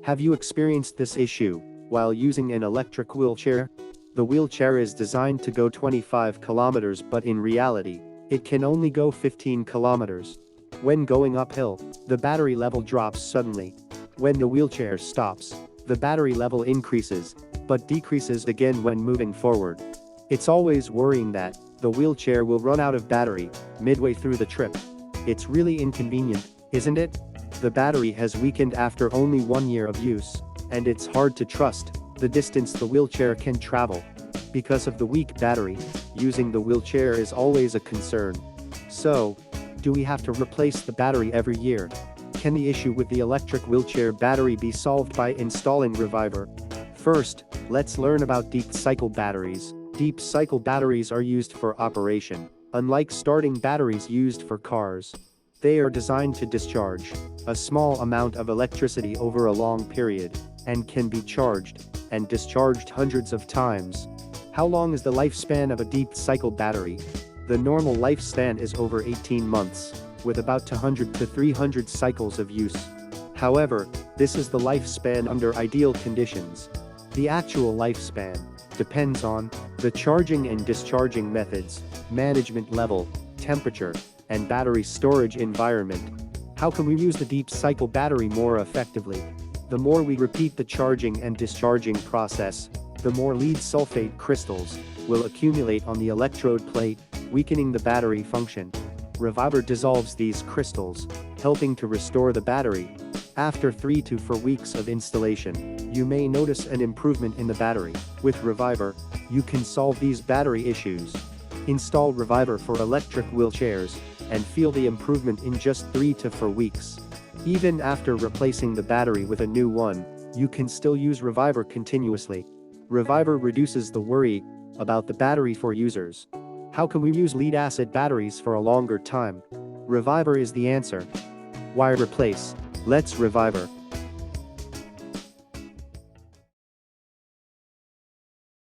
Have you experienced this issue while using an electric wheelchair? The wheelchair is designed to go 25 kilometers, but in reality, it can only go 15 kilometers. When going uphill, the battery level drops suddenly. When the wheelchair stops, the battery level increases, but decreases again when moving forward. It's always worrying that the wheelchair will run out of battery midway through the trip. It's really inconvenient, isn't it? The battery has weakened after only 1 year of use, and it's hard to trust the distance the wheelchair can travel. Because of the weak battery, using the wheelchair is always a concern. So, do we have to replace the battery every year? Can the issue with the electric wheelchair battery be solved by installing Reviver? First, let's learn about deep cycle batteries. Deep cycle batteries are used for operation, unlike starting batteries used for cars. They are designed to discharge a small amount of electricity over a long period, and can be charged and discharged hundreds of times. How long is the lifespan of a deep cycle battery? The normal lifespan is over 18 months, with about 200 to 300 cycles of use. However, this is the lifespan under ideal conditions. The actual lifespan depends on the charging and discharging methods, management level, temperature, and battery storage environment. How can we use the deep cycle battery more effectively? The more we repeat the charging and discharging process, the more lead sulfate crystals will accumulate on the electrode plate, weakening the battery function. Reviver dissolves these crystals, helping to restore the battery. After 3 to 4 weeks of installation, you may notice an improvement in the battery. With Reviver, you can solve these battery issues. Install Reviver for electric wheelchairs, and feel the improvement in just 3 to 4 weeks. Even after replacing the battery with a new one, you can still use Reviver continuously. Reviver reduces the worry about the battery for users. How can we use lead-acid batteries for a longer time? Reviver is the answer. Why replace? Let's Reviver.